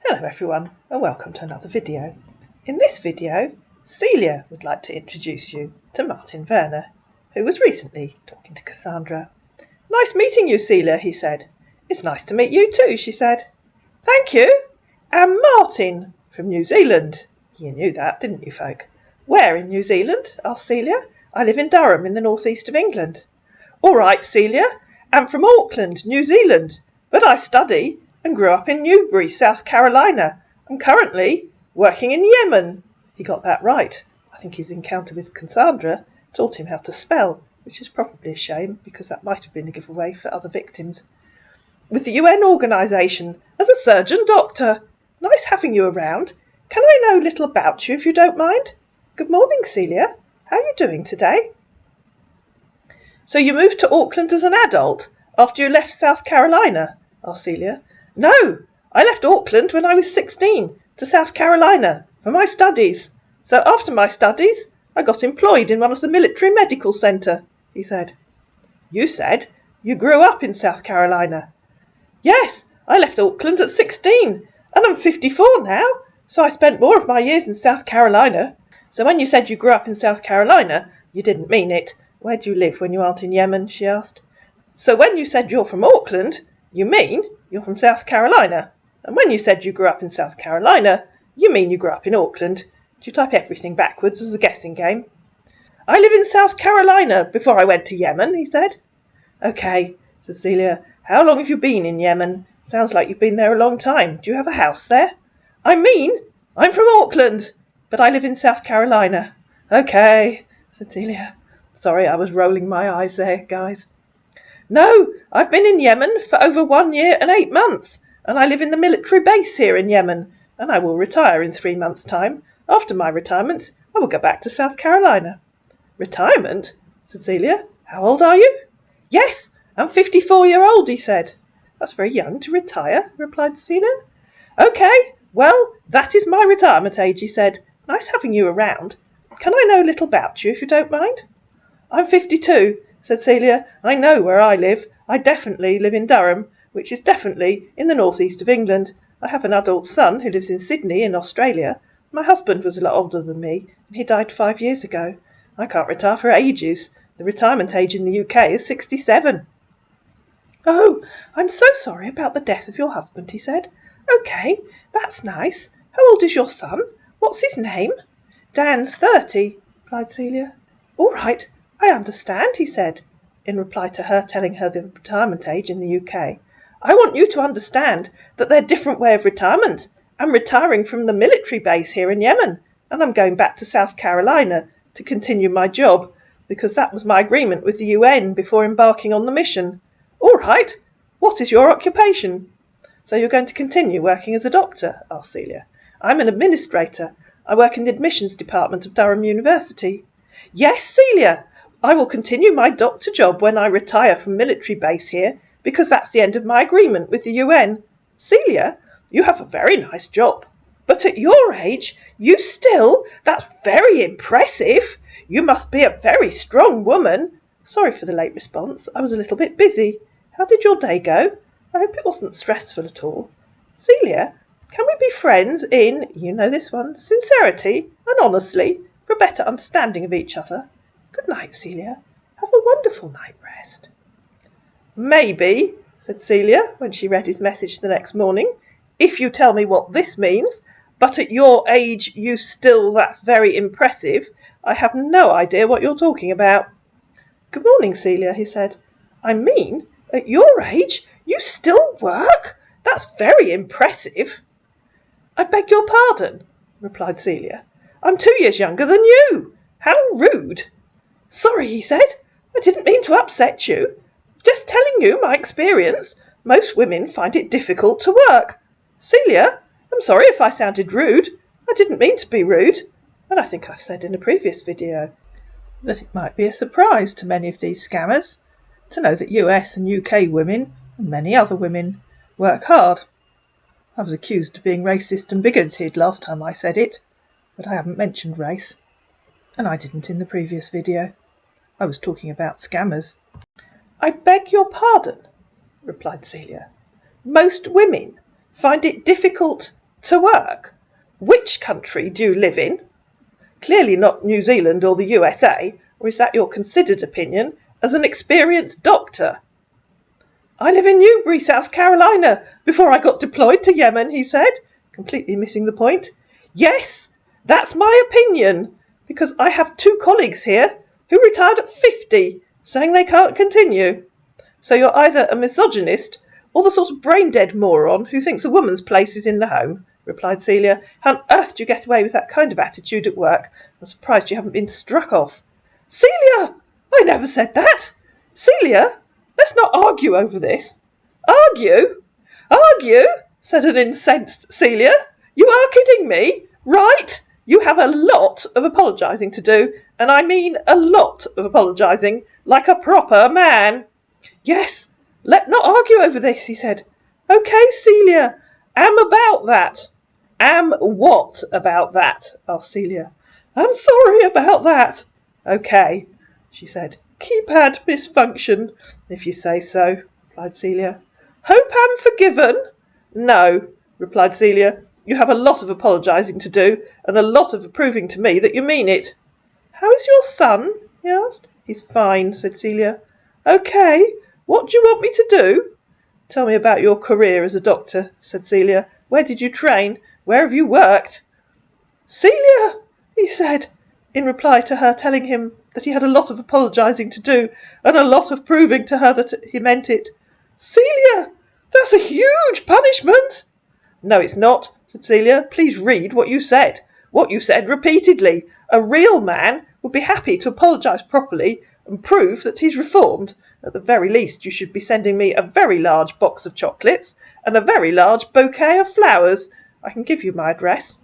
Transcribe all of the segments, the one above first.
Hello everyone and welcome to another video. In this video, Celia would like to introduce you to Martin Werner, who was recently talking to Cassandra. "Nice meeting you, Celia," he said. "It's nice to meet you too," she said. "Thank you. I'm Martin from New Zealand." You knew that, didn't you, folk? "Where in New Zealand?" asked Celia. "I live in Durham in the northeast of England." "All right, Celia. I'm from Auckland, New Zealand, but I study and grew up in Newbury, South Carolina. I'm currently working in Yemen." He got that right. I think his encounter with Cassandra taught him how to spell, which is probably a shame because that might have been a giveaway for other victims. "With the UN organisation as a surgeon doctor. Nice having you around. Can I know a little about you if you don't mind?" "Good morning, Celia. How are you doing today?" "So you moved to Auckland as an adult after you left South Carolina?" asked Celia. "No, I left Auckland when I was 16 to South Carolina for my studies. So after my studies, I got employed in one of the military medical centre," he said. "You said you grew up in South Carolina." "Yes, I left Auckland at 16 and I'm 54 now, so I spent more of my years in South Carolina." "So when you said you grew up in South Carolina, you didn't mean it. Where do you live when you aren't in Yemen?" she asked. "So when you said you're from Auckland, you mean you're from South Carolina. And when you said you grew up in South Carolina, you mean you grew up in Auckland. Do you type everything backwards as a guessing game?" "I live in South Carolina before I went to Yemen," he said. "OK," said Celia. "How long have you been in Yemen? Sounds like you've been there a long time. Do you have a house there?" I'm from Auckland, but I live in South Carolina." "OK," said Celia. Sorry, I was rolling my eyes there, guys. "No, I've been in Yemen for over 1 year and 8 months, and I live in the military base here in Yemen, and I will retire in 3 months' time. After my retirement, I will go back to South Carolina." "Retirement?" said Celia. "How old are you?" "Yes, I'm 54-year-old, he said. "That's very young to retire," replied Celia. "OK, well, that is my retirement age," he said. "Nice having you around. Can I know a little about you, if you don't mind?" "I'm 52, said Celia. "I know where I live. I definitely live in Durham, which is definitely in the northeast of England. I have an adult son who lives in Sydney in Australia. My husband was a lot older than me, and he died 5 years ago. I can't retire for ages. The retirement age in the UK is 67. "Oh, I'm so sorry about the death of your husband," he said. "OK, that's nice. How old is your son? What's his name?" "Dan's 30, replied Celia. "All right, I understand," he said, in reply to her telling her the retirement age in the UK. "I want you to understand that they're a different way of retirement. I'm retiring from the military base here in Yemen, and I'm going back to South Carolina to continue my job, because that was my agreement with the UN before embarking on the mission." "All right, what is your occupation?" "So you're going to continue working as a doctor?" asked Celia. "I'm an administrator. I work in the admissions department of Durham University." "Yes, Celia, I will continue my doctor job when I retire from military base here, because that's the end of my agreement with the UN. Celia, you have a very nice job. But at your age, that's very impressive. You must be a very strong woman." "Sorry for the late response. I was a little bit busy. How did your day go? I hope it wasn't stressful at all." "Celia, can we be friends in, you know this one, sincerity and honestly, for a better understanding of each other? Good night, Celia. Have a wonderful night rest." "Maybe," said Celia when she read his message the next morning, "if you tell me what this means. But at your age, that's very impressive. I have no idea what you're talking about." "Good morning, Celia," he said. At your age, you still work? That's very impressive." "I beg your pardon," replied Celia. "I'm 2 years younger than you. How rude." "Sorry," he said. "I didn't mean to upset you. Just telling you my experience. Most women find it difficult to work. Celia, I'm sorry if I sounded rude. I didn't mean to be rude. And I think I've said in a previous video that it might be a surprise to many of these scammers to know that US and UK women, and many other women, work hard. I was accused of being racist and bigoted last time I said it, but I haven't mentioned race. And I didn't in the previous video. I was talking about scammers." "I beg your pardon," replied Celia. "Most women find it difficult To work? Which country do you live in? Clearly not New Zealand or the USA, or is that your considered opinion as an experienced doctor? I live in Newbury, South Carolina, before I got deployed to Yemen, he said, completely missing the point. Yes, that's my opinion, because I have 2 colleagues here who retired at 50, saying they can't continue. So you're either a misogynist or the sort of brain-dead moron who thinks a woman's place is in the home, replied Celia. How on earth do you get away with that kind of attitude at work? I'm surprised you haven't been struck off. Celia! I never said that. Celia, let's not argue over this. Argue? Argue? Said an incensed Celia. You are kidding me, right? You have a lot of apologising to do, and I mean a lot of apologising, like a proper man. Yes, let's not argue over this, he said. OK, Celia, am about that. Am what about that? Asked Celia. I'm sorry about that. OK, she said. Keypad misfunction, if you say so, replied Celia. Hope I'm forgiven. No, replied Celia. You have a lot of apologising to do, and a lot of proving to me that you mean it. How is your son? He asked. He's fine, said Celia. OK, what do you want me to do? Tell me about your career as a doctor, said Celia. Where did you train? Where have you worked? Celia, he said, in reply to her telling him that he had a lot of apologising to do and a lot of proving to her that he meant it. Celia, that's a huge punishment. No, it's not, said Celia. Please read what you said. What you said repeatedly. A real man would be happy to apologise properly and prove that he's reformed. At the very least, you should be sending me a very large box of chocolates and a very large bouquet of flowers. I can give you my address.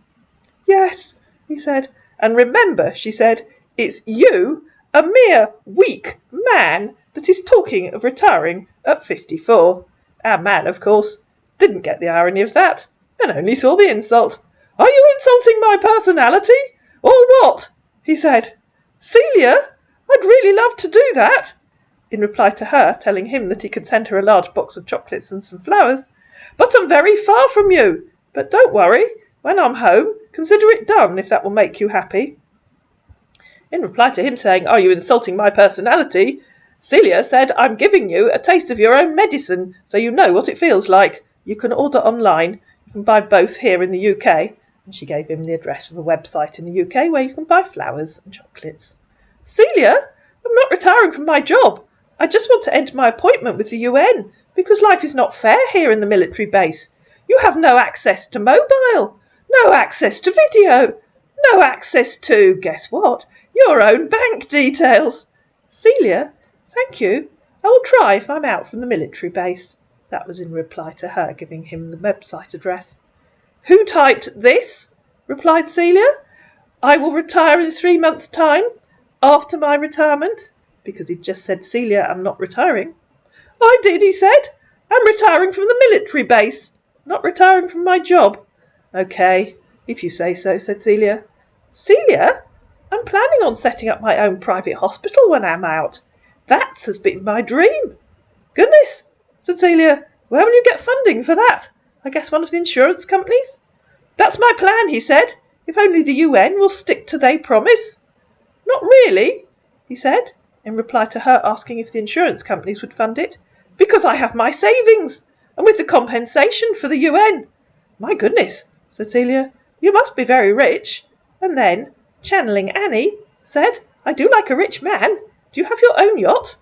Yes, he said. And remember, she said, it's you, a mere weak man, that is talking of retiring at 54. Our man, of course, didn't get the irony of that, and only saw the insult. Are you insulting my personality, or what? He said. Celia, I'd really love to do that, in reply to her telling him that he could send her a large box of chocolates and some flowers. But I'm very far from you. But don't worry, when I'm home, consider it done, if that will make you happy. In reply to him saying, are you insulting my personality? Celia said, I'm giving you a taste of your own medicine, so you know what it feels like. You can order online. You can buy both here in the UK. And she gave him the address of a website in the UK where you can buy flowers and chocolates. Celia, I'm not retiring from my job. I just want to end my appointment with the UN, because life is not fair here in the military base. You have no access to mobile, no access to video, no access to, guess what, your own bank details. Celia, thank you. I will try if I'm out from the military base. That was in reply to her giving him the website address. Who typed this? Replied Celia. I will retire in 3 months' time, after my retirement, because he'd just said, Celia, I'm not retiring. I did, he said. I'm retiring from the military base, not retiring from my job. OK, if you say so, said Celia. Celia, I'm planning on setting up my own private hospital when I'm out. That has been my dream. Goodness, said Celia. Where will you get funding for that? I guess one of the insurance companies? That's my plan, he said. If only the UN will stick to their promise. Not really, he said, in reply to her asking if the insurance companies would fund it. Because I have my savings, and with the compensation for the UN. My goodness, said Celia, you must be very rich. And then, channeling Annie, said, I do like a rich man. Do you have your own yacht?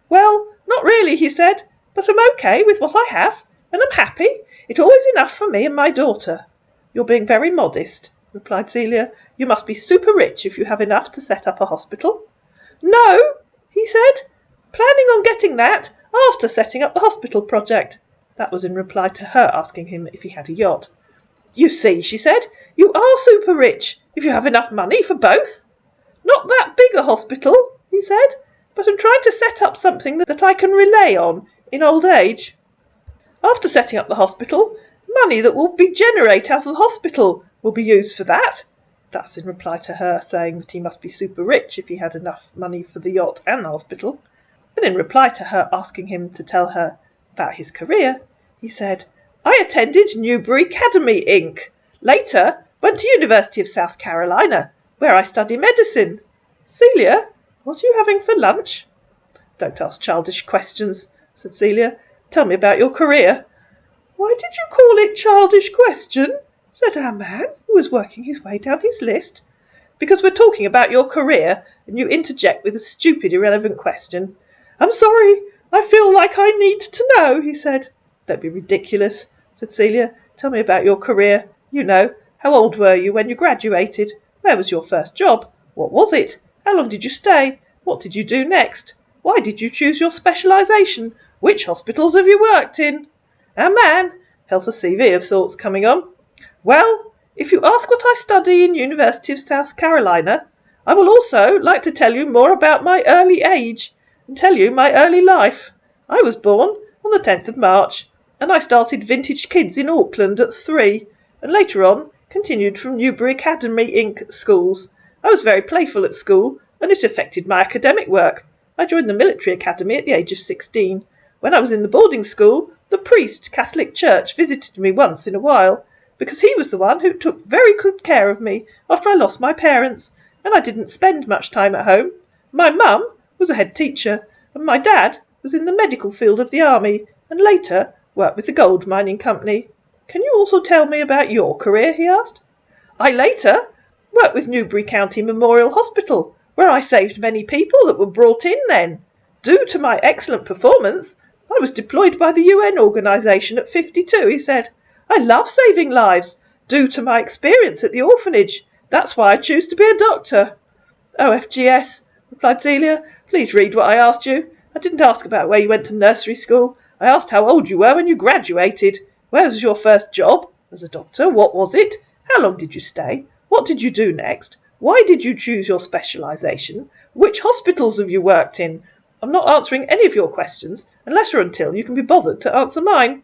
Well, not really, he said, but I'm OK with what I have, and I'm happy. It's always enough for me and my daughter. You're being very modest, replied Celia. You must be super rich if you have enough to set up a hospital. No, he said, planning on getting that after setting up the hospital project. That was in reply to her asking him if he had a yacht. You see, she said, you are super rich if you have enough money for both. Not that big a hospital, he said, but I'm trying to set up something that I can rely on in old age. After setting up the hospital, money that will be generated out of the hospital will be used for that. That's in reply to her saying that he must be super rich if he had enough money for the yacht and the hospital. And in reply to her asking him to tell her about his career, he said, I attended Newbury Academy, Inc. Later, went to University of South Carolina, where I study medicine. Celia, what are you having for lunch? Don't ask childish questions, said Celia. Tell me about your career. Why did you call it childish question? Said our man, who was working his way down his list. Because we're talking about your career, and you interject with a stupid, irrelevant question. I'm sorry, I feel like I need to know, he said. Don't be ridiculous, said Celia. Tell me about your career. You know, how old were you when you graduated? Where was your first job? What was it? How long did you stay? What did you do next? Why did you choose your specialisation? Which hospitals have you worked in? Our man felt a CV of sorts coming on. Well, if you ask what I study in University of South Carolina, I will also like to tell you more about my early age and tell you my early life. I was born on the 10th of March, and I started Vintage Kids in Auckland at 3, and later on continued from Newbury Academy Inc. schools. I was very playful at school, and it affected my academic work. I joined the military academy at the age of 16. When I was in the boarding school, the priest, Catholic Church, visited me once in a while, because he was the one who took very good care of me after I lost my parents, and I didn't spend much time at home. My mum was a head teacher, and my dad was in the medical field of the army, and later worked with the gold mining company. Can you also tell me about your career? He asked. I later worked with Newbury County Memorial Hospital, where I saved many people that were brought in then. Due to my excellent performance, I was deployed by the UN organisation at 52, he said. I love saving lives, due to my experience at the orphanage. That's why I choose to be a doctor. OFGS, replied Celia. Please read what I asked you. I didn't ask about where you went to nursery school. I asked how old you were when you graduated. Where was your first job as a doctor? What was it? How long did you stay? What did you do next? Why did you choose your specialisation? Which hospitals have you worked in? I'm not answering any of your questions unless or until you can be bothered to answer mine.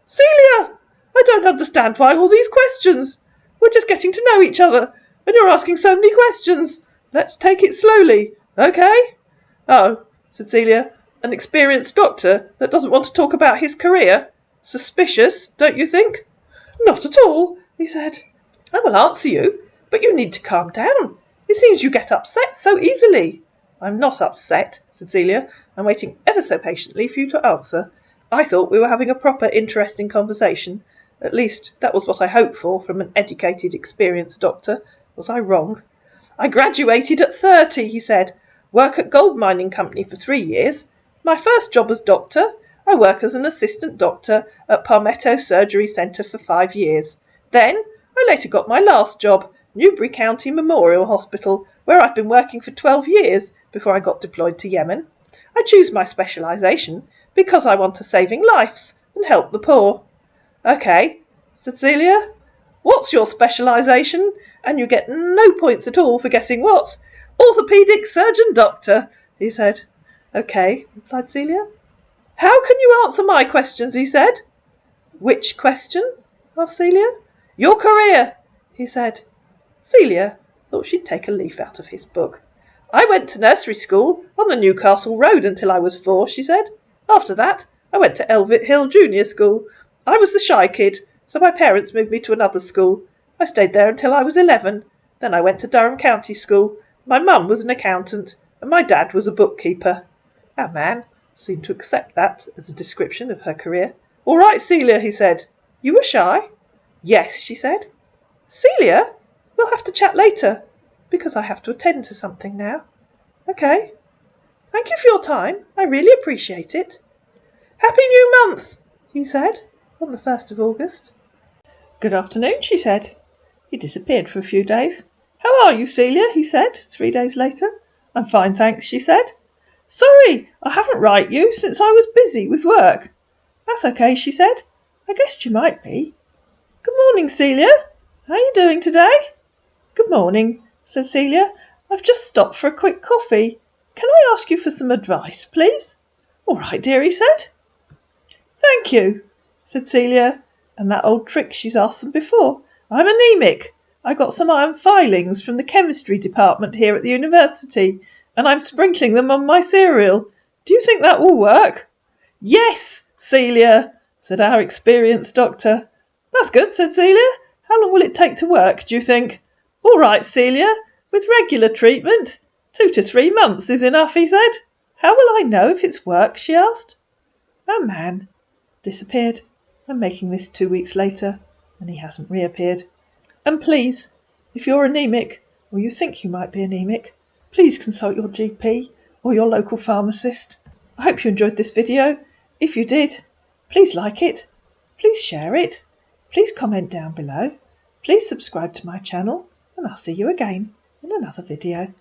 Celia! I don't understand why all these questions. We're just getting to know each other, and you're asking so many questions. Let's take it slowly, okay? Oh, said Celia, an experienced doctor that doesn't want to talk about his career? Suspicious, don't you think? Not at all, he said. I will answer you, but you need to calm down. It seems you get upset so easily. I'm not upset, said Celia. I'm waiting ever so patiently for you to answer. I thought we were having a proper, interesting conversation. At least, that was what I hoped for from an educated, experienced doctor. Was I wrong? I graduated at 30, he said. Work at gold mining company for 3 years. My first job as doctor, I work as an assistant doctor at Palmetto Surgery Centre for 5 years. Then, I later got my last job, Newbury County Memorial Hospital, where I've been working for 12 years before I got deployed to Yemen. I choose my specialisation because I want to saving lives and help the poor. Okay, said Celia. What's your specialisation? And you get no points at all for guessing what. Orthopaedic surgeon doctor, he said. Okay, replied Celia. How can you answer my questions, he said. Which question? asked Celia. Your career, he said. Celia thought she'd take a leaf out of his book. I went to nursery school on the Newcastle Road until I was 4, she said. After that, I went to Elvitt Hill Junior School. I was the shy kid, so my parents moved me to another school. I stayed there until I was 11. Then I went to Durham County School. My mum was an accountant, and my dad was a bookkeeper. Our man seemed to accept that as a description of her career. All right, Celia, he said. You were shy? Yes, she said. Celia, we'll have to chat later, because I have to attend to something now. Okay. Thank you for your time. I really appreciate it. Happy New Month, he said, on the 1st of August. Good afternoon, she said. He disappeared for a few days. How are you, Celia? He said, 3 days later. I'm fine, thanks, she said. Sorry, I haven't write you since I was busy with work. That's okay, she said. I guessed you might be. Good morning, Celia. How are you doing today? Good morning, said Celia. I've just stopped for a quick coffee. Can I ask you for some advice, please? All right, dear, he said. Thank you, said Celia, and that old trick she's asked them before. I'm anemic. I got some iron filings from the chemistry department here at the university, and I'm sprinkling them on my cereal. Do you think that will work? Yes, Celia, said our experienced doctor. That's good, said Celia. How long will it take to work, do you think? All right, Celia, with regular treatment. 2 to 3 months is enough, he said. How will I know if it's work? She asked. Our man disappeared. I'm making this 2 weeks later, and he hasn't reappeared. And please, if you're anemic, or you think you might be anemic, please consult your GP or your local pharmacist. I hope you enjoyed this video. If you did, please like it, please share it, please comment down below, please subscribe to my channel, and I'll see you again in another video.